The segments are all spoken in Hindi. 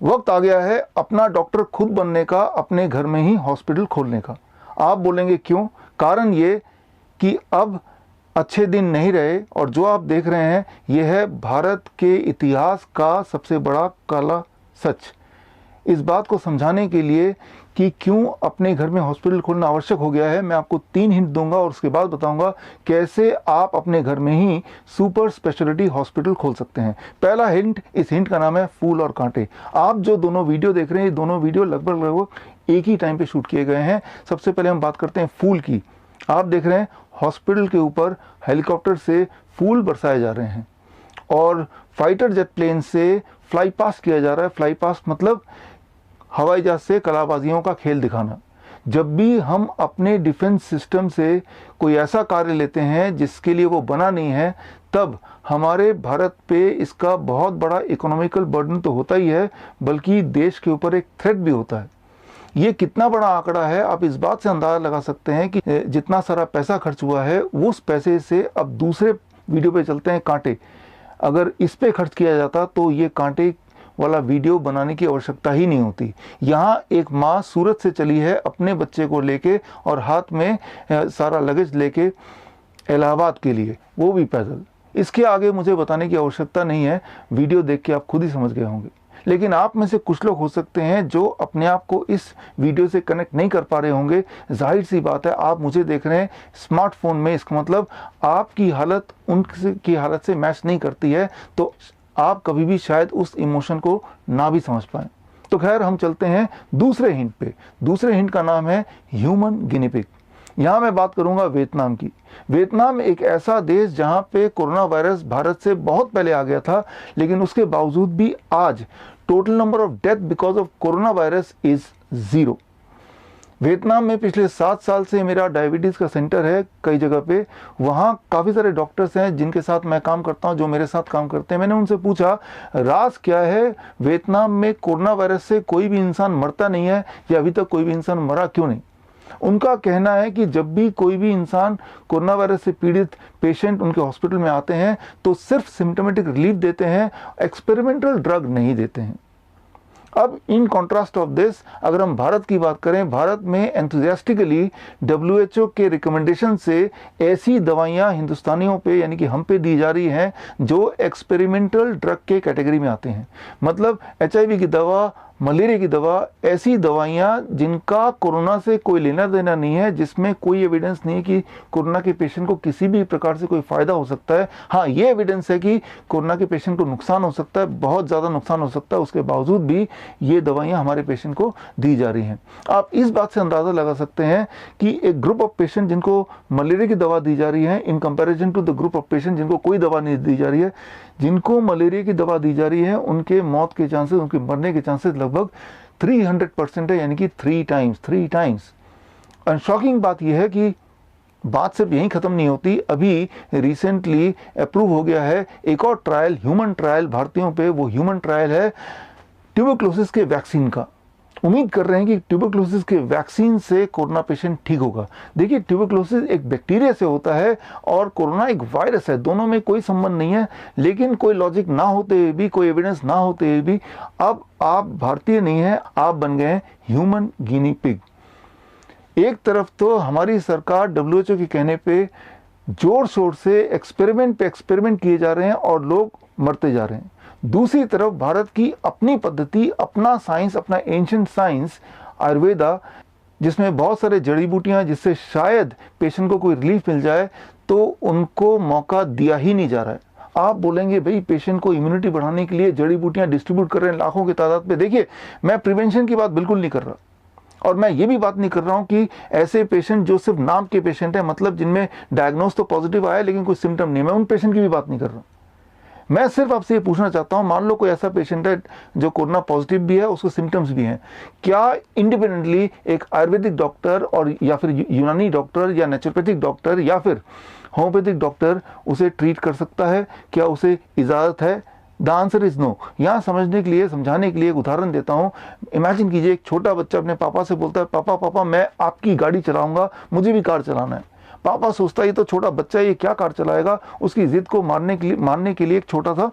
वक्त आ गया है अपना डॉक्टर खुद बनने का, अपने घर में ही हॉस्पिटल खोलने का। आप बोलेंगे क्यों? कारण ये कि अब अच्छे दिन नहीं रहे, और जो आप देख रहे हैं यह है भारत के इतिहास का सबसे बड़ा काला सच। इस बात को समझाने के लिए कि क्यों अपने घर में हॉस्पिटल खोलना आवश्यक हो गया है, मैं आपको 3 हिंट दूंगा और उसके बाद बताऊंगा कैसे आप अपने घर में ही सुपर स्पेशलिटी हॉस्पिटल खोल सकते हैं। पहला हिंट, इस हिंट का नाम है फूल और कांटे। आप जो दोनों वीडियो देख रहे हैं, ये दोनों वीडियो लगभग एक ही टाइम पे शूट किए गए हैं। सबसे पहले हम बात करते हैं फूल की। आप देख रहे हैं हॉस्पिटल के ऊपर हेलीकॉप्टर से फूल बरसाए जा रहे हैं और फाइटर जेट प्लेन से फ्लाई पास्ट किया जा रहा है। फ्लाई पास्ट मतलब हवाई जहाज से कलाबाजियों का खेल दिखाना। जब भी हम अपने डिफेंस सिस्टम से कोई ऐसा कार्य लेते हैं जिसके लिए वो बना नहीं है, तब हमारे भारत पे इसका बहुत बड़ा इकोनॉमिकल बर्डन तो होता ही है, बल्कि देश के ऊपर एक थ्रेट भी होता है। ये कितना बड़ा आंकड़ा है आप इस बात से अंदाजा लगा सकते हैं कि जितना सारा पैसा खर्च हुआ है, उस पैसे से अब दूसरे वीडियो पे चलते हैं, कांटे। अगर इस पे खर्च किया जाता तो ये कांटे वाला वीडियो बनाने की आवश्यकता ही नहीं होती। यहाँ एक माँ सूरत से चली है अपने बच्चे को लेके और हाथ में सारा लगेज लेके इलाहाबाद के लिए, वो भी पैदल। इसके आगे मुझे बताने की आवश्यकता नहीं है, वीडियो देख के आप खुद ही समझ गए होंगे। लेकिन आप में से कुछ लोग हो सकते हैं जो अपने आप को इस वीडियो से कनेक्ट नहीं कर पा रहे होंगे। जाहिर सी बात है, आप मुझे देख रहे हैं स्मार्टफोन में, इसका मतलब आपकी हालत उनकी हालत से मैच नहीं करती है, तो आप कभी भी शायद उस इमोशन को ना भी समझ पाएं। तो खैर, हम चलते हैं दूसरे हिंट पे। दूसरे हिंट का नाम है ह्यूमन गिनी पिग। यहाँ मैं बात करूंगा वियतनाम की। वियतनाम एक ऐसा देश जहाँ पे कोरोना वायरस भारत से बहुत पहले आ गया था, लेकिन उसके बावजूद भी आज total number of death because of corona virus is 0। Vietnam में पिछले 7 साल से मेरा डायबिटीज़ का सेंटर है कई जगह पे। वहाँ काफ़ी सारे डॉक्टर्स हैं जिनके साथ मैं काम करता हूँ, जो मेरे साथ काम करते हैं। मैंने उनसे पूछा राज क्या है, वियतनाम में कोरोना वायरस से कोई भी इंसान मरता नहीं है, या अभी तक कोई भी इंसान मरा क्यों नहीं। उनका कहना है कि जब भी कोई भी इंसान कोरोना वायरस से पीड़ित पेशेंट उनके हॉस्पिटल में आते हैं तो सिर्फ सिम्टोमेटिक रिलीफ देते हैं, एक्सपेरिमेंटल ड्रग नहीं देते हैं। अब इन कॉन्ट्रास्ट ऑफ दिस, अगर हम भारत की बात करें, भारत में एंथुजियास्टिकली WHO के रिकमेंडेशन से ऐसी दवाइयां हिंदुस्तानियों पे यानी कि हम पे दी जा रही हैं जो एक्सपेरिमेंटल ड्रग के कैटेगरी में आते हैं। मतलब HIV की दवा, मलेरिया की दवा, ऐसी दवाइयां जिनका कोरोना से कोई लेना देना नहीं है, जिसमें कोई एविडेंस नहीं है कि कोरोना के पेशेंट को किसी भी प्रकार से कोई फायदा हो सकता है। हाँ, ये एविडेंस है कि कोरोना के पेशेंट को नुकसान हो सकता है, बहुत ज़्यादा नुकसान हो सकता है, उसके बावजूद भी ये दवाइयां हमारे पेशेंट को दी जा रही हैं। आप इस बात से अंदाज़ा लगा सकते हैं कि एक ग्रुप ऑफ पेशेंट जिनको मलेरिया की दवा दी जा रही है in comparison to the group of patient जिनको कोई दवा नहीं दी जा रही है, जिनको मलेरिया की दवा दी जा रही है उनके मौत के चांसेस, उनके मरने के चांसेस लगभग 300% है, यानी कि 3 टाइम्स। और शॉकिंग बात यह है कि बात सिर्फ यहीं ख़त्म नहीं होती। अभी रिसेंटली अप्रूव हो गया है एक और ट्रायल, ह्यूमन ट्रायल भारतीयों पे। वो ह्यूमन ट्रायल है ट्यूबरक्लोसिस के वैक्सीन का। उम्मीद कर रहे हैं कि ट्यूबरक्लोसिस के वैक्सीन से कोरोना पेशेंट ठीक होगा। देखिए, ट्यूबरक्लोसिस एक बैक्टीरिया से होता है और कोरोना एक वायरस है, दोनों में कोई संबंध नहीं है। लेकिन कोई लॉजिक ना होते हुए भी, कोई एविडेंस ना होते हुए भी, अब आप भारतीय नहीं हैं, आप बन गए हैं ह्यूमन गिनी पिग। एक तरफ तो हमारी सरकार WHO के कहने पे जोर शोर से एक्सपेरिमेंट पे एक्सपेरिमेंट किए जा रहे हैं और लोग मरते जा रहे हैं। दूसरी तरफ भारत की अपनी पद्धति, अपना साइंस, अपना एंशिएंट साइंस आयुर्वेदा, जिसमें बहुत सारे जड़ी बूटियां जिससे शायद पेशेंट को कोई रिलीफ मिल जाए, तो उनको मौका दिया ही नहीं जा रहा है। आप बोलेंगे भाई पेशेंट को इम्यूनिटी बढ़ाने के लिए जड़ी बूटियां डिस्ट्रीब्यूट कर रहे हैं लाखों की तादाद पे। देखिए, मैं प्रिवेंशन की बात बिल्कुल नहीं कर रहा, और मैं ये भी बात नहीं कर रहा हूँ कि ऐसे पेशेंट जो सिर्फ नाम के पेशेंट हैं, मतलब जिनमें डायग्नोस तो पॉजिटिव आया लेकिन कोई सिम्टम नहीं, मैं उन पेशेंट की भी बात नहीं कर रहा। मैं सिर्फ आपसे ये पूछना चाहता हूँ, मान लो कोई ऐसा पेशेंट है जो कोरोना पॉजिटिव भी है, उसको सिम्टम्स भी हैं, क्या इंडिपेंडेंटली एक आयुर्वेदिक डॉक्टर और या फिर यूनानी डॉक्टर या नेचुरोपैथिक डॉक्टर या फिर होम्योपैथिक डॉक्टर उसे ट्रीट कर सकता है? क्या उसे इजाज़त है? The answer is no. यहाँ समझने के लिए, समझाने के लिए एक उदाहरण देता हूँ। इमेजिन कीजिए एक छोटा बच्चा अपने पापा से बोलता है, पापा पापा मैं आपकी गाड़ी चलाऊंगा, मुझे भी कार चलाना है। पापा सोचता है ये तो छोटा बच्चा है, ये क्या कार चलाएगा। उसकी जिद को मानने के लिए एक छोटा सा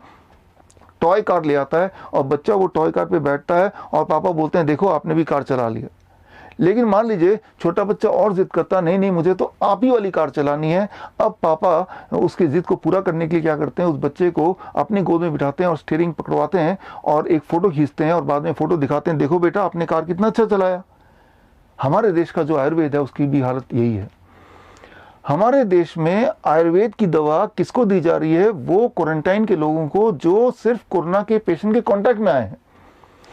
टॉय कार ले आता है और बच्चा वो टॉय कार पे बैठता है और पापा बोलते हैं देखो आपने भी कार चला लिया। लेकिन मान लीजिए छोटा बच्चा और जिद करता, नहीं नहीं मुझे तो आप ही वाली कार चलानी है। अब पापा उसकी जिद को पूरा करने के लिए क्या करते हैं, उस बच्चे को अपनी गोद में बिठाते हैं और स्टीयरिंग पकड़वाते हैं और एक फ़ोटो खींचते हैं और बाद में फ़ोटो दिखाते हैं, देखो बेटा आपने कार कितना अच्छा चलाया। हमारे देश का जो आयुर्वेद है उसकी भी हालत यही है। हमारे देश में आयुर्वेद की दवा किसको दी जा रही है, वो क्वारंटाइन के लोगों को जो सिर्फ कोरोना के पेशेंट के कांटेक्ट में आए हैं,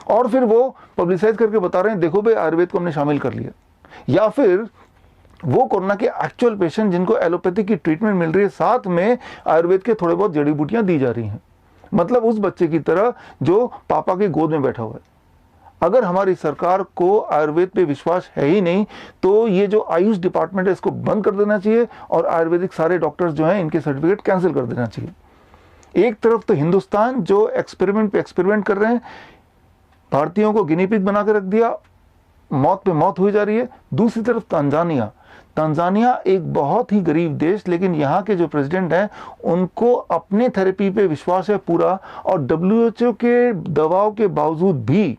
और फिर वो पब्लिसाइज करके बता रहे हैं देखो भाई आयुर्वेद को हमने शामिल कर लिया। या फिर वो कोरोना के एक्चुअल पेशेंट जिनको एलोपैथी की ट्रीटमेंट मिल रही है, साथ में आयुर्वेद के थोड़े बहुत जड़ी बूटियां दी जा रही हैं, मतलब उस बच्चे की तरह जो पापा की गोद में बैठा हुआ है। अगर हमारी सरकार को आयुर्वेद पे विश्वास है ही नहीं तो ये जो आयुष डिपार्टमेंट है इसको बंद कर देना चाहिए और आयुर्वेदिक सारे डॉक्टर्स जो हैं इनके सर्टिफिकेट कैंसिल कर देना चाहिए। एक तरफ तो हिंदुस्तान जो एक्सपेरिमेंट पे एक्सपेरिमेंट कर रहे हैं, भारतीयों को गिनी पिग बना के रख दिया, मौत पे मौत हुई जा रही है। दूसरी तरफ तंजानिया एक बहुत ही गरीब देश, लेकिन यहाँ के जो प्रेसिडेंट हैं उनको अपने थेरेपी पे विश्वास है पूरा, और WHO के दवाओं के बावजूद भी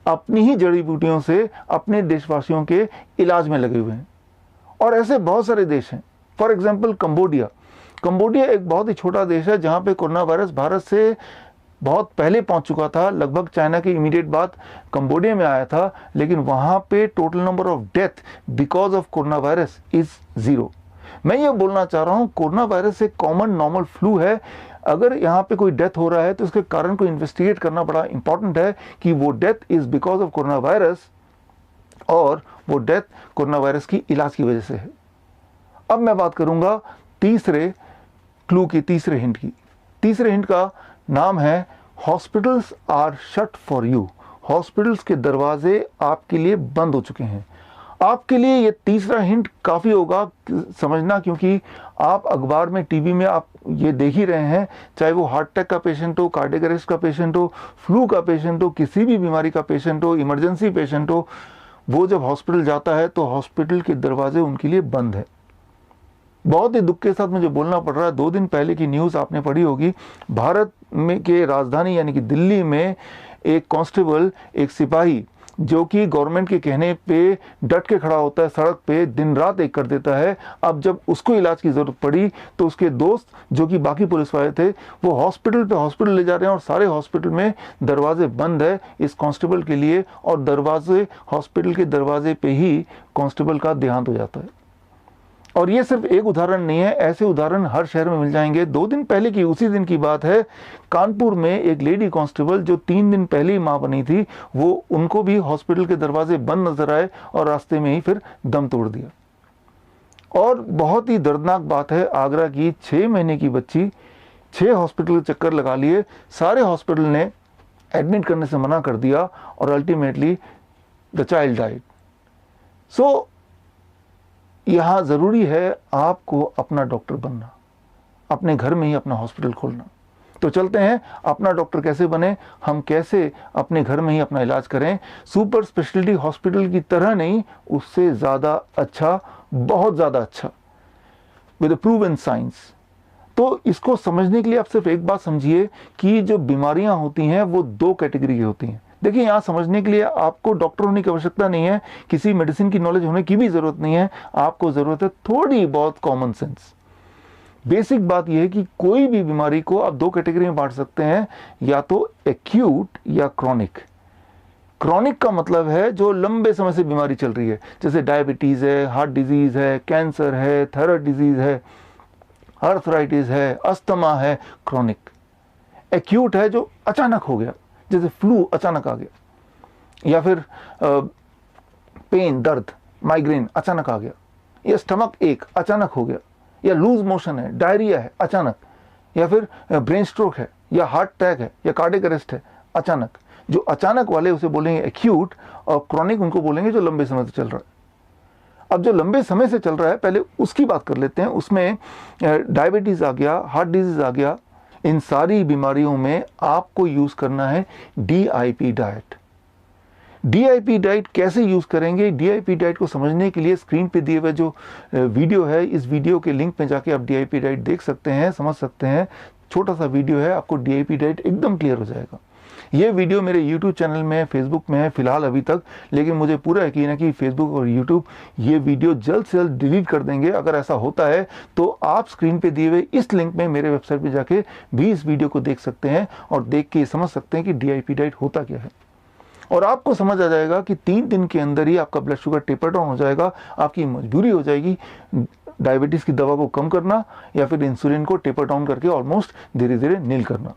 अपनी ही जड़ी बूटियों से अपने देशवासियों के इलाज में लगे हुए हैं। और ऐसे बहुत सारे देश हैं। फॉर एग्जाम्पल कंबोडिया एक बहुत ही छोटा देश है जहाँ पे कोरोना वायरस भारत से बहुत पहले पहुंच चुका था, लगभग चाइना के इमीडिएट बाद कंबोडिया में आया था, लेकिन वहाँ पे total number of death because of corona virus is 0। मैं ये बोलना चाह रहा हूँ कोरोना वायरस एक कॉमन नॉर्मल फ्लू है। अगर यहाँ पे कोई डेथ हो रहा है तो उसके कारण को इन्वेस्टिगेट करना बड़ा इंपॉर्टेंट है कि वो death is because of corona virus और वो डेथ कोरोना वायरस की इलाज की वजह से है। अब मैं बात करूंगा तीसरे क्लू की, तीसरे हिंट की। तीसरे हिंट का नाम है hospitals are shut for you. Hospitals के दरवाजे आपके लिए बंद हो चुके हैं। आपके लिए ये तीसरा हिंट काफ़ी होगा समझना, क्योंकि आप अखबार में, टीवी में आप ये देख ही रहे हैं, चाहे वो हार्ट अटैक का पेशेंट हो, कार्डियक अरेस्ट का पेशेंट हो, फ्लू का पेशेंट हो, किसी भी बीमारी का पेशेंट हो, इमरजेंसी पेशेंट हो, वो जब हॉस्पिटल जाता है तो हॉस्पिटल के दरवाजे उनके लिए बंद है। बहुत ही दुख के साथ मुझे बोलना पड़ रहा है, 2 दिन पहले की न्यूज़ आपने पढ़ी होगी। भारत में के राजधानी यानी कि दिल्ली में एक कांस्टेबल, एक सिपाही जो कि गवर्नमेंट के कहने पे डट के खड़ा होता है, सड़क पे दिन रात एक कर देता है। अब जब उसको इलाज की ज़रूरत पड़ी तो उसके दोस्त जो कि बाकी पुलिस वाले थे वो हॉस्पिटल ले जा रहे हैं और सारे हॉस्पिटल में दरवाजे बंद है इस कांस्टेबल के लिए, और हॉस्पिटल के दरवाजे पे ही कांस्टेबल का देहांत हो जाता है। और ये सिर्फ एक उदाहरण नहीं है, ऐसे उदाहरण हर शहर में मिल जाएंगे। 2 दिन पहले की उसी दिन की बात है, कानपुर में एक लेडी कांस्टेबल जो 3 दिन पहले ही मां बनी थी, वो उनको भी हॉस्पिटल के दरवाजे बंद नजर आए और रास्ते में ही फिर दम तोड़ दिया। और बहुत ही दर्दनाक बात है, आगरा की 6 महीने की बच्ची 6 हॉस्पिटल के चक्कर लगा लिए, सारे हॉस्पिटल ने एडमिट करने से मना कर दिया और अल्टीमेटली द चाइल्ड डाइड। सो यहाँ ज़रूरी है आपको अपना डॉक्टर बनना, अपने घर में ही अपना हॉस्पिटल खोलना। तो चलते हैं, अपना डॉक्टर कैसे बने, हम कैसे अपने घर में ही अपना इलाज करें, सुपर स्पेशलिटी हॉस्पिटल की तरह नहीं, उससे ज़्यादा अच्छा, बहुत ज़्यादा अच्छा, विद प्रूवन साइंस। तो इसको समझने के लिए आप सिर्फ एक बात समझिए कि जो बीमारियां होती हैं वो 2 कैटेगरी की होती हैं। देखिए, यहाँ समझने के लिए आपको डॉक्टर होने की आवश्यकता नहीं है, किसी मेडिसिन की नॉलेज होने की भी ज़रूरत नहीं है, आपको ज़रूरत है थोड़ी बहुत कॉमन सेंस। बेसिक बात यह है कि कोई भी बीमारी को आप 2 कैटेगरी में बांट सकते हैं, या तो एक्यूट या क्रॉनिक। क्रॉनिक का मतलब है जो लंबे समय से बीमारी चल रही है, जैसे डायबिटीज़ है, हार्ट डिजीज़ है, कैंसर है, थायराइड डिजीज़ है, आर्थराइटिस है, अस्थमा है, क्रॉनिक। एक्यूट है जो अचानक हो गया, जैसे फ्लू अचानक आ गया, या फिर पेन, दर्द, माइग्रेन अचानक आ गया, या स्टमक एक अचानक हो गया, या लूज मोशन है, डायरिया है अचानक, या फिर ब्रेन स्ट्रोक है, या हार्ट अटैक है, या कार्डियक अरेस्ट है अचानक। जो अचानक वाले उसे बोलेंगे एक्यूट, और क्रॉनिक उनको बोलेंगे जो लंबे समय से चल रहा है। अब जो लंबे समय से चल रहा है पहले उसकी बात कर लेते हैं। उसमें डायबिटीज़ आ गया, हार्ट डिजीज़ आ गया, इन सारी बीमारियों में आपको यूज़ करना है DIP डाइट। DIP डाइट कैसे यूज़ करेंगे, DIP डाइट को समझने के लिए स्क्रीन पे दिए हुए जो वीडियो है, इस वीडियो के लिंक में जाके आप DIP डाइट देख सकते हैं, समझ सकते हैं। छोटा सा वीडियो है, आपको DIP डाइट एकदम क्लियर हो जाएगा। ये वीडियो मेरे YouTube चैनल में है, फेसबुक में है फिलहाल अभी तक, लेकिन मुझे पूरा यकीन है कि फेसबुक और YouTube ये वीडियो जल्द से जल्द डिलीट कर देंगे। अगर ऐसा होता है तो आप स्क्रीन पे दिए हुए इस लिंक में मेरे वेबसाइट पे जाके भी इस वीडियो को देख सकते हैं और देख के समझ सकते हैं कि DIP डाइट होता क्या है। और आपको समझ आ जाएगा कि 3 दिन के अंदर ही आपका ब्लड शुगर टेपर डाउन हो जाएगा। आपकी मजबूरी हो जाएगी डायबिटीज़ की दवा को कम करना या फिर इंसुलिन को टेपर डाउन करके ऑलमोस्ट धीरे धीरे नील करना।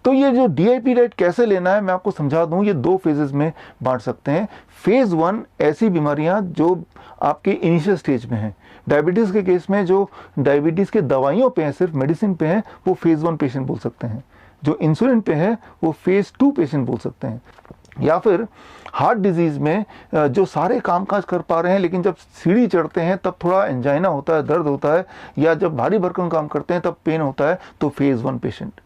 तो ये जो DIP डाइट कैसे लेना है मैं आपको समझा दूं। ये 2 फेजेस में बांट सकते हैं। फेज 1 ऐसी बीमारियां जो आपके इनिशियल स्टेज में हैं। डायबिटीज़ के केस में जो डायबिटीज़ के दवाइयों पे हैं, सिर्फ मेडिसिन पे हैं, वो फेज 1 पेशेंट बोल सकते हैं। जो इंसुलिन पे है वो फेज 2 पेशेंट बोल सकते हैं। या फिर हार्ट डिजीज़ में जो सारे कामकाज कर पा रहे हैं लेकिन जब सीढ़ी चढ़ते हैं तब थोड़ा एंजाइना होता है, दर्द होता है, या जब भारी भरकम काम करते हैं तब पेन होता है, तो फेज 1 पेशेंट।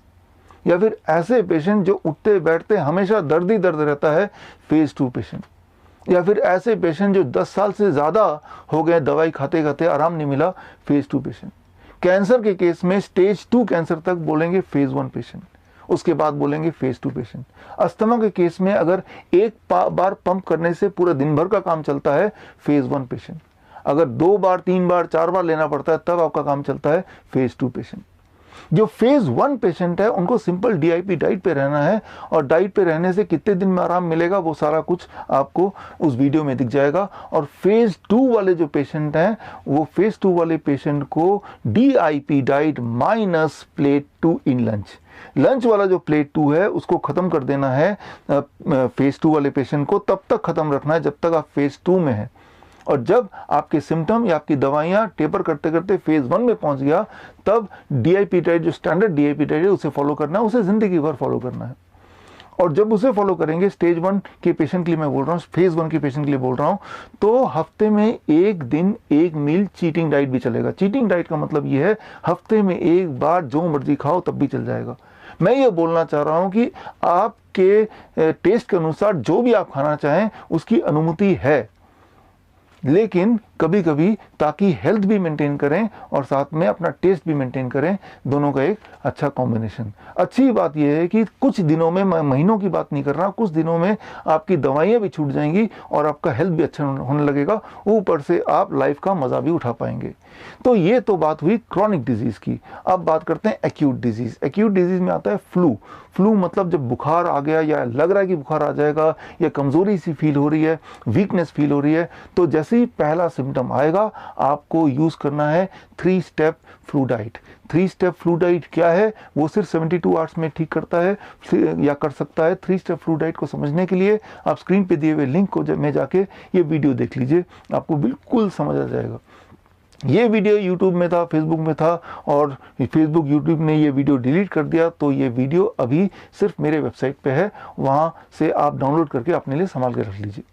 या फिर ऐसे पेशेंट जो उठते बैठते हमेशा दर्द ही दर्द रहता है, फेज 2 पेशेंट। या फिर ऐसे पेशेंट जो 10 साल से ज़्यादा हो गए दवाई खाते खाते आराम नहीं मिला, फेज 2 पेशेंट। कैंसर के केस में स्टेज 2 कैंसर तक बोलेंगे फेज 1 पेशेंट, उसके बाद बोलेंगे फेज 2 पेशेंट। अस्थमा के केस में अगर एक बार पंप करने से पूरा दिन भर का काम चलता है, फेज 1 पेशेंट। अगर 2 बार 3 बार 4 बार लेना पड़ता है तब आपका काम चलता है, फेज 2 पेशेंट। जो फेज 1 पेशेंट है उनको सिंपल DIP डाइट पे रहना है, और डाइट पे रहने से कितने दिन में आराम मिलेगा वो सारा कुछ आपको उस वीडियो में दिख जाएगा। और फेज 2 वाले जो पेशेंट हैं वो फेज 2 वाले पेशेंट को DIP डाइट माइनस प्लेट 2 इन लंच वाला जो प्लेट 2 है उसको खत्म कर देना है फेज 2 वाले पेशेंट को, तब तक खत्म रखना है जब तक आप फेज 2 में हैं। और जब आपके सिम्टम या आपकी दवाइयाँ टेपर करते करते फेज 1 में पहुंच गया, तब DIP डाइट जो स्टैंडर्ड DIP डाइट है उसे फॉलो करना है, उसे ज़िंदगी भर फॉलो करना है। और जब उसे फॉलो करेंगे, स्टेज 1 के पेशेंट के लिए मैं बोल रहा हूँ, फेज 1 के पेशेंट के लिए बोल रहा हूँ, तो हफ्ते में 1 दिन 1 मील चीटिंग डाइट भी चलेगा। चीटिंग डाइट का मतलब ये है हफ्ते में 1 बार जो मर्जी खाओ तब भी चल जाएगा। मैं ये बोलना चाह रहा हूँ कि आपके टेस्ट के अनुसार जो भी आप खाना चाहें उसकी अनुमति है, लेकिन कभी कभी ताकि हेल्थ भी मेंटेन करें और साथ में अपना टेस्ट भी मेंटेन करें, दोनों का एक अच्छा कॉम्बिनेशन। अच्छी बात यह है कि कुछ दिनों में, मैं महीनों की बात नहीं कर रहा, कुछ दिनों में आपकी दवाइयाँ भी छूट जाएंगी और आपका हेल्थ भी अच्छा होने लगेगा, ऊपर से आप लाइफ का मज़ा भी उठा पाएंगे। तो ये तो बात हुई क्रॉनिक डिजीज़ की। अब बात करते हैं एक्यूट डिजीज़। एक्यूट डिजीज़ में आता है फ्लू मतलब जब बुखार आ गया या लग रहा है कि बुखार आ जाएगा या कमज़ोरी सी फील हो रही है, वीकनेस फील हो रही है, तो जैसे ही पहला सिम्टम आएगा आपको यूज़ करना है 3 step flu diet. 3 step flu diet क्या है, वो सिर्फ 72 आवर्स में ठीक करता है या कर सकता है। 3 स्टेप फ्लू डाइट को समझने के लिए आप स्क्रीन पे दिए हुए लिंक को में जाके ये वीडियो देख लीजिए, आपको बिल्कुल समझ आ जाएगा। ये वीडियो YouTube में था, फेसबुक में था, और फेसबुक YouTube ने ये वीडियो डिलीट कर दिया, तो ये वीडियो अभी सिर्फ मेरे वेबसाइट पे है, वहाँ से आप डाउनलोड करके अपने लिए संभाल के रख लीजिए।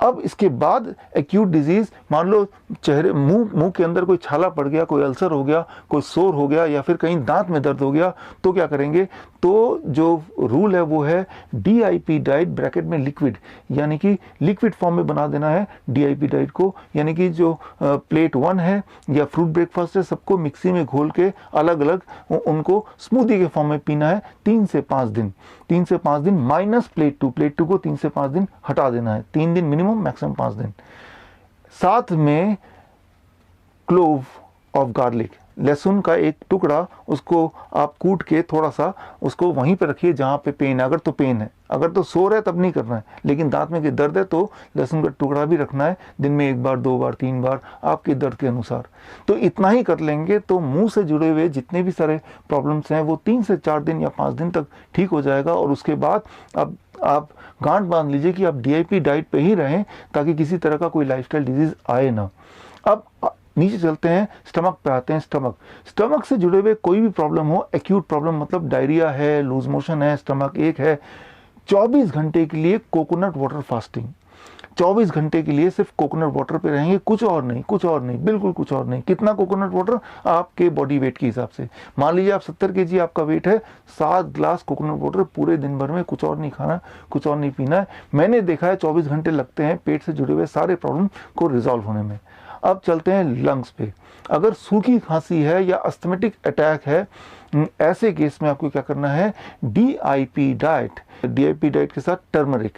अब इसके बाद एक्यूट डिजीज़, मान लो चेहरे मुंह के अंदर कोई छाला पड़ गया, कोई अल्सर हो गया, कोई सोर हो गया, या फिर कहीं दांत में दर्द हो गया, तो क्या करेंगे? तो जो रूल है वो है DIP डाइट ब्रैकेट में लिक्विड, यानी कि लिक्विड फॉर्म में बना देना है DIP डाइट को। यानी कि जो प्लेट 1 है या फ्रूट ब्रेकफास्ट है, सबको मिक्सी में घोल के अलग अलग उनको स्मूदी के फॉर्म में पीना है 3 से 5 दिन। 3 से 5 दिन माइनस प्लेट 2 को 3 से 5 दिन हटा देना है, 3 दिन मिनिमम, मैक्सिमम 5 दिन। साथ में क्लोव ऑफ गार्लिक, लहसुन का एक टुकड़ा, उसको आप कूट के थोड़ा सा उसको वहीं पे रखिए जहाँ पे पेन है। अगर तो पेन है, अगर तो सोर है तब नहीं करना है, लेकिन दांत में दर्द है तो लहसुन का टुकड़ा भी रखना है, दिन में 1 बार 2 बार 3 बार आपके दर्द के अनुसार। तो इतना ही कर लेंगे तो मुंह से जुड़े हुए जितने भी सारे प्रॉब्लम्स हैं वो 3 से 4 दिन या 5 दिन तक ठीक हो जाएगा। और उसके बाद अब आप गांठ बांध लीजिए कि आप DIP डाइट पे ही रहें ताकि किसी तरह का कोई लाइफस्टाइल डिजीज़ आए ना। अब नीचे चलते हैं, स्टमक पे आते हैं। स्टमक से जुड़े हुए कोई भी प्रॉब्लम हो, एक्यूट प्रॉब्लम मतलब डायरिया है, लूज मोशन है, स्टमक एक है, 24 घंटे के लिए कोकोनट वाटर फास्टिंग। 24 घंटे के लिए सिर्फ कोकोनट वाटर पे रहेंगे, कुछ और नहीं, बिल्कुल कुछ और नहीं। कितना कोकोनट वाटर? आपके बॉडी वेट के हिसाब से। मान लीजिए आप 70 kg आपका वेट है, 7 ग्लास कोकोनट वाटर पूरे दिन भर में, कुछ और नहीं खाना, कुछ और नहीं पीना है। मैंने देखा है 24 घंटे लगते हैं पेट से जुड़े हुए सारे प्रॉब्लम को रिजॉल्व होने में। अब चलते हैं लंग्स पे। अगर सूखी खांसी है या अस्थमेटिक अटैक है, ऐसे केस में आपको क्या करना है, DIP डाइट, DIP डाइट के साथ टर्मरिक,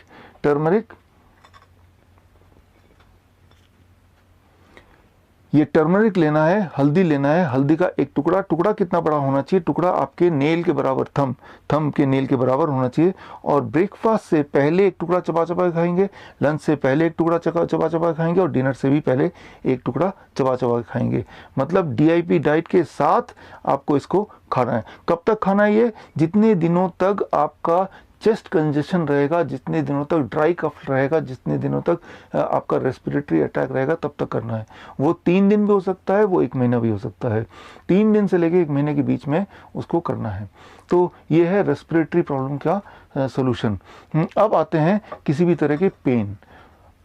ये टर्मरिक लेना है, हल्दी लेना है, हल्दी का एक टुकड़ा कितना बड़ा होना चाहिए, टुकड़ा आपके नेल के बराबर, थंब के नेल के बराबर होना चाहिए। और ब्रेकफास्ट से पहले एक टुकड़ा चबा चबा के खाएंगे, लंच से पहले एक टुकड़ा चबा चबा के खाएंगे, और डिनर से भी पहले एक टुकड़ा चबा चबा के खाएंगे। मतलब DIP डाइट के साथ आपको इसको खाना है। कब तक खाना है ये, जितने दिनों तक आपका चेस्ट कंजेशन रहेगा, जितने दिनों तक ड्राई कफ रहेगा, जितने दिनों तक आपका रेस्पिरेटरी अटैक रहेगा, तब तक करना है। वो 3 दिन भी हो सकता है, वो 1 महीना भी हो सकता है। 3 दिन से लेकर 1 महीने के बीच में उसको करना है। तो ये है रेस्पिरेटरी प्रॉब्लम का सोल्यूशन। अब आते हैं किसी भी तरह के पेन।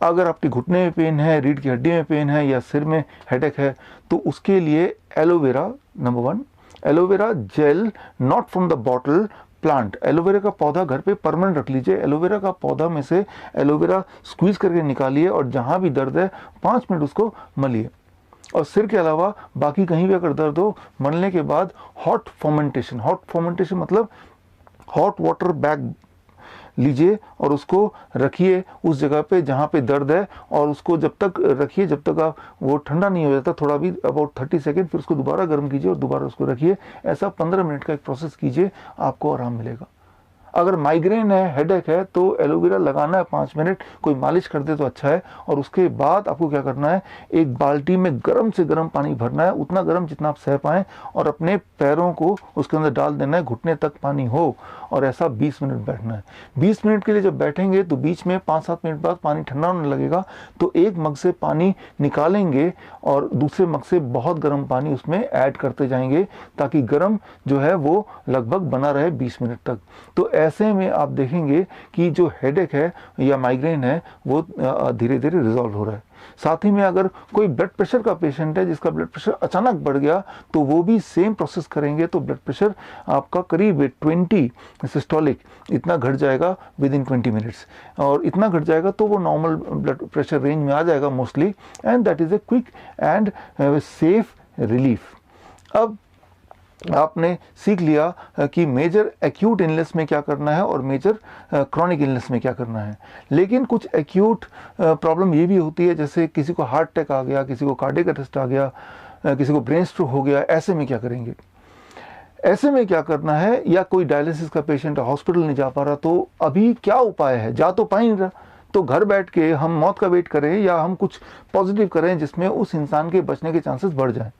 अगर आपके घुटने में पेन है, रीढ़ की हड्डी में पेन है, या सिर में हेडेक है, तो उसके लिए aloe vera, number 1, aloe vera gel, not from the bottle, plant. Aloe vera का पौधा घर पे परमानेंट रख लीजिए। एलोवेरा का पौधा में से एलोवेरा स्क्वीज करके निकालिए, और जहां भी दर्द है 5 मिनट उसको मलिए। और सिर के अलावा बाकी कहीं भी अगर दर्द हो, मलने के बाद हॉट फर्मेंटेशन मतलब हॉट वाटर बैग लीजिए और उसको रखिए उस जगह पे जहाँ पे दर्द है, और उसको जब तक रखिए जब तक आप वो ठंडा नहीं हो जाता, थोड़ा भी अबाउट 30 सेकेंड, फिर उसको दोबारा गर्म कीजिए और दोबारा उसको रखिए। ऐसा 15 मिनट का एक प्रोसेस कीजिए, आपको आराम मिलेगा। अगर माइग्रेन है, हेडेक है, तो एलोवेरा लगाना है 5 मिनट, कोई मालिश कर दे तो अच्छा है। और उसके बाद आपको क्या करना है, एक बाल्टी में गर्म से गर्म पानी भरना है, उतना गर्म जितना आप सह पाएँ, और अपने पैरों को उसके अंदर डाल देना है, घुटने तक पानी हो, और ऐसा 20 मिनट बैठना है। 20 मिनट के लिए जब बैठेंगे तो बीच में 5-7 मिनट बाद पानी ठंडा होने लगेगा, तो एक मग से पानी निकालेंगे और दूसरे मग से बहुत गर्म पानी उसमें ऐड करते जाएंगे, ताकि गर्म जो है वो लगभग बना रहे 20 मिनट तक। तो ऐसे में आप देखेंगे कि जो हेडेक है या माइग्रेन है वो धीरे धीरे रिजॉल्व हो रहा है। साथ ही में अगर कोई ब्लड प्रेशर का पेशेंट है जिसका ब्लड प्रेशर अचानक बढ़ गया, तो वो भी सेम प्रोसेस करेंगे, तो ब्लड प्रेशर आपका करीब 20 सिस्टोलिक इतना घट जाएगा विद इन 20 मिनट्स, और इतना घट जाएगा तो वो नॉर्मल ब्लड प्रेशर रेंज में आ जाएगा mostly, and that is a quick and safe relief. अब आपने सीख लिया कि मेजर एक्यूट इलनेस में क्या करना है और मेजर क्रॉनिक इलनेस में क्या करना है। लेकिन कुछ एक्यूट प्रॉब्लम ये भी होती है, जैसे किसी को हार्ट अटैक आ गया, किसी को कार्डियक अरेस्ट आ गया, किसी को ब्रेन स्ट्रोक हो गया। ऐसे में क्या करेंगे, ऐसे में क्या करना है, या कोई डायलिसिस का पेशेंट है, हॉस्पिटल नहीं जा पा रहा, तो अभी क्या उपाय है, जा तो पा ही नहीं रहा, तो घर बैठ के हम मौत का वेट करें या हम कुछ पॉजिटिव करें जिसमें उस इंसान के बचने के चांसेस बढ़ जाएं।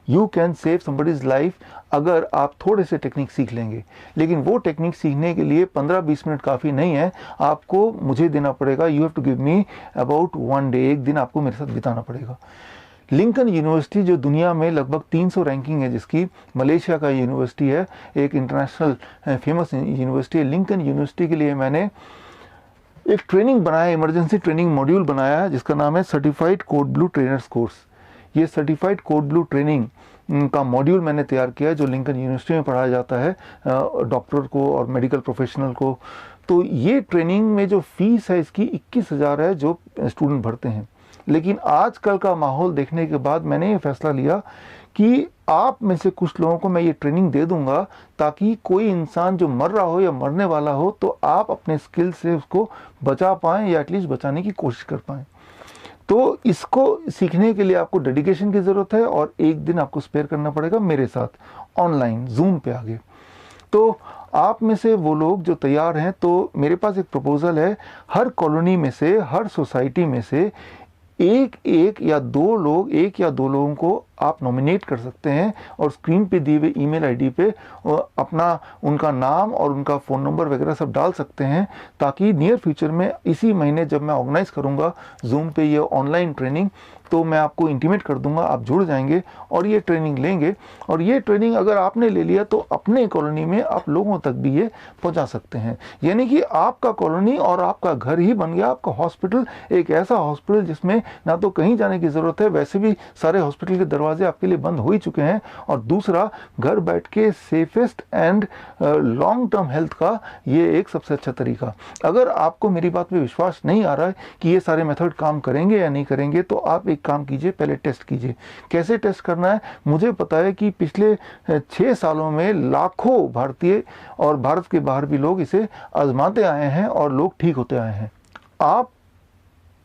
You can save somebody's life अगर आप थोड़े से टेक्निक सीख लेंगे। लेकिन वो टेक्निक सीखने के लिए 15-20 मिनट काफ़ी नहीं है, आपको मुझे देना पड़ेगा। You have to give me about 1 day, एक दिन आपको मेरे साथ बिताना पड़ेगा। लिंकन यूनिवर्सिटी जो दुनिया में लगभग 300 रैंकिंग है जिसकी, मलेशिया का यूनिवर्सिटी है, एक इंटरनेशनल फेमस यूनिवर्सिटी है। लिंकन यूनिवर्सिटी के लिए मैंने एक ट्रेनिंग बनाया, इमरजेंसी ट्रेनिंग मॉड्यूल बनाया, जिसका नाम है certified code blue trainers course. ये सर्टिफाइड कोड ब्लू ट्रेनिंग का मॉड्यूल मैंने तैयार किया है, जो लिंकन यूनिवर्सिटी में पढ़ाया जाता है डॉक्टर को और मेडिकल प्रोफेशनल को। तो ये ट्रेनिंग में जो फीस है इसकी 21,000 है जो स्टूडेंट भरते हैं। लेकिन आजकल का माहौल देखने के बाद मैंने ये फैसला लिया कि आप में से कुछ लोगों को मैं ये ट्रेनिंग दे दूंगा, ताकि कोई इंसान जो मर रहा हो या मरने वाला हो तो आप अपने स्किल से उसको बचा पाएँ, या एटलीस्ट बचाने की कोशिश कर पाएँ। तो इसको सीखने के लिए आपको डेडिकेशन की ज़रूरत है, और एक दिन आपको स्पेयर करना पड़ेगा मेरे साथ ऑनलाइन जूम पे आगे। तो आप में से वो लोग जो तैयार हैं, तो मेरे पास एक प्रपोज़ल है, हर कॉलोनी में से, हर सोसाइटी में से एक या दो लोगों को आप नॉमिनेट कर सकते हैं, और स्क्रीन पे दिए हुए ईमेल आईडी पे अपना उनका नाम और उनका फ़ोन नंबर वगैरह सब डाल सकते हैं, ताकि नियर फ्यूचर में इसी महीने जब मैं ऑर्गेनाइज़ करूंगा जूम पे ये ऑनलाइन ट्रेनिंग, तो मैं आपको इंटीमेट कर दूंगा, आप जुड़ जाएंगे और ये ट्रेनिंग लेंगे। और ये ट्रेनिंग अगर आपने ले लिया तो अपने कॉलोनी में आप लोगों तक भी ये पहुंचा सकते हैं। यानी कि आपका कॉलोनी और आपका घर ही बन गया आपका हॉस्पिटल, एक ऐसा हॉस्पिटल जिसमें ना तो कहीं जाने की ज़रूरत है, वैसे भी सारे हॉस्पिटल के दरवाजे दरवाजे आपके लिए बंद हो ही चुके हैं। और दूसरा, घर बैठ के safest and long term health का ये एक सबसे अच्छा तरीका। अगर आपको मेरी बात पे विश्वास नहीं आ रहा है कि ये सारे मेथड काम करेंगे या नहीं करेंगे, तो आप एक काम कीजिए, पहले टेस्ट कीजिए। कैसे टेस्ट करना है? मुझे पता है कि पिछले 6 सालों में लाखों भारतीय और भारत के बाहर भी लोग इसे आजमाते आए हैं और लोग ठीक होते आए हैं। आप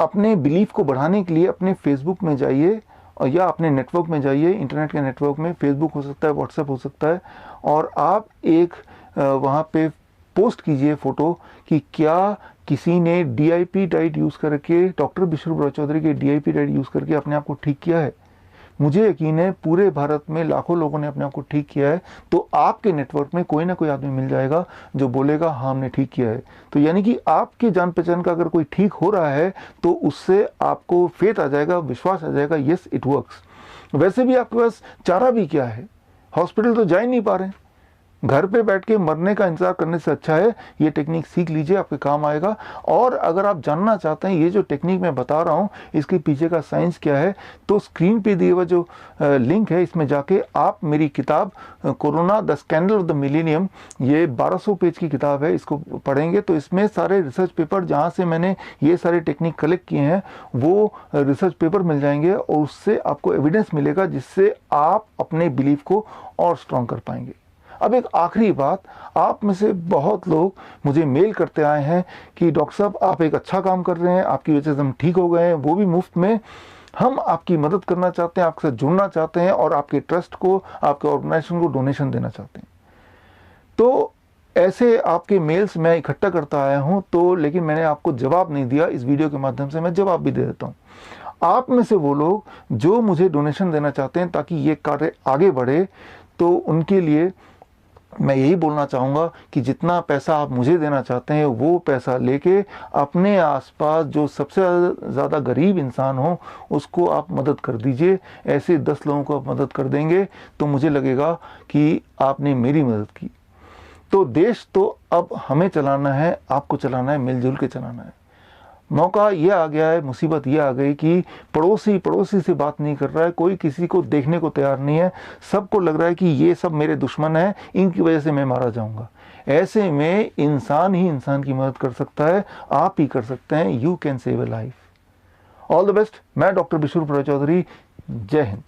अपने बिलीफ को बढ़ाने के लिए अपने फेसबुक में जाइए और या अपने नेटवर्क में जाइए, इंटरनेट के नेटवर्क में, फेसबुक हो सकता है, व्हाट्सएप हो सकता है, और आप एक वहाँ पे पोस्ट कीजिए फ़ोटो कि क्या किसी ने DIP डाइट यूज़ करके, डॉक्टर विश्व चौधरी के DIP डाइट यूज़ करके अपने आप को ठीक किया है। मुझे यकीन है पूरे भारत में लाखों लोगों ने अपने आप को ठीक किया है, तो आपके नेटवर्क में कोई ना कोई आदमी मिल जाएगा जो बोलेगा हाँ हमने ठीक किया है। तो यानी कि आपके जान पहचान का अगर कोई ठीक हो रहा है तो उससे आपको फेथ आ जाएगा, विश्वास आ जाएगा, यस इट वर्क्स। वैसे भी आपके पास चारा भी क्या है, हॉस्पिटल तो जा ही नहीं पा रहे हैं, घर पे बैठ के मरने का इंतजार करने से अच्छा है ये टेक्निक सीख लीजिए, आपके काम आएगा। और अगर आप जानना चाहते हैं ये जो टेक्निक मैं बता रहा हूँ इसके पीछे का साइंस क्या है, तो स्क्रीन पे दिए हुआ जो लिंक है इसमें जाके आप मेरी किताब corona the scandal of the millennium, ये 1200 पेज की किताब है, इसको पढ़ेंगे तो इसमें सारे रिसर्च पेपर जहाँ से मैंने ये सारे टेक्निक कलेक्ट किए हैं वो रिसर्च पेपर मिल जाएंगे और उससे आपको एविडेंस मिलेगा जिससे आप अपने बिलीफ को और स्ट्रॉन्ग कर पाएंगे। अब एक आखिरी बात, आप में से बहुत लोग मुझे मेल करते आए हैं कि डॉक्टर साहब आप एक अच्छा काम कर रहे हैं, आपकी वजह से हम ठीक हो गए हैं, वो भी मुफ्त में। हम आपकी मदद करना चाहते हैं, आपके साथ जुड़ना चाहते हैं और आपके ट्रस्ट को, आपके ऑर्गेनाइजेशन को डोनेशन देना चाहते हैं। तो ऐसे आपके मेल्स मैं इकट्ठा करता आया हूँ, तो लेकिन मैंने आपको जवाब नहीं दिया, इस वीडियो के माध्यम से मैं जवाब भी दे देता हूँ। आप में से वो लोग जो मुझे डोनेशन देना चाहते हैं ताकि ये कार्य आगे बढ़े, तो उनके लिए मैं यही बोलना चाहूँगा कि जितना पैसा आप मुझे देना चाहते हैं वो पैसा लेके अपने आसपास जो सबसे ज़्यादा गरीब इंसान हो उसको आप मदद कर दीजिए। ऐसे 10 लोगों को आप मदद कर देंगे तो मुझे लगेगा कि आपने मेरी मदद की। तो देश तो अब हमें चलाना है, आपको चलाना है, मिलजुल के चलाना है। मौका ये आ गया है, मुसीबत ये आ गई कि पड़ोसी से बात नहीं कर रहा है, कोई किसी को देखने को तैयार नहीं है, सबको लग रहा है कि ये सब मेरे दुश्मन हैं, इनकी वजह से मैं मारा जाऊंगा। ऐसे में इंसान ही इंसान की मदद कर सकता है, आप ही कर सकते हैं। You can save A life. All the best. मैं डॉक्टर विश्व चौधरी, जय हिंद।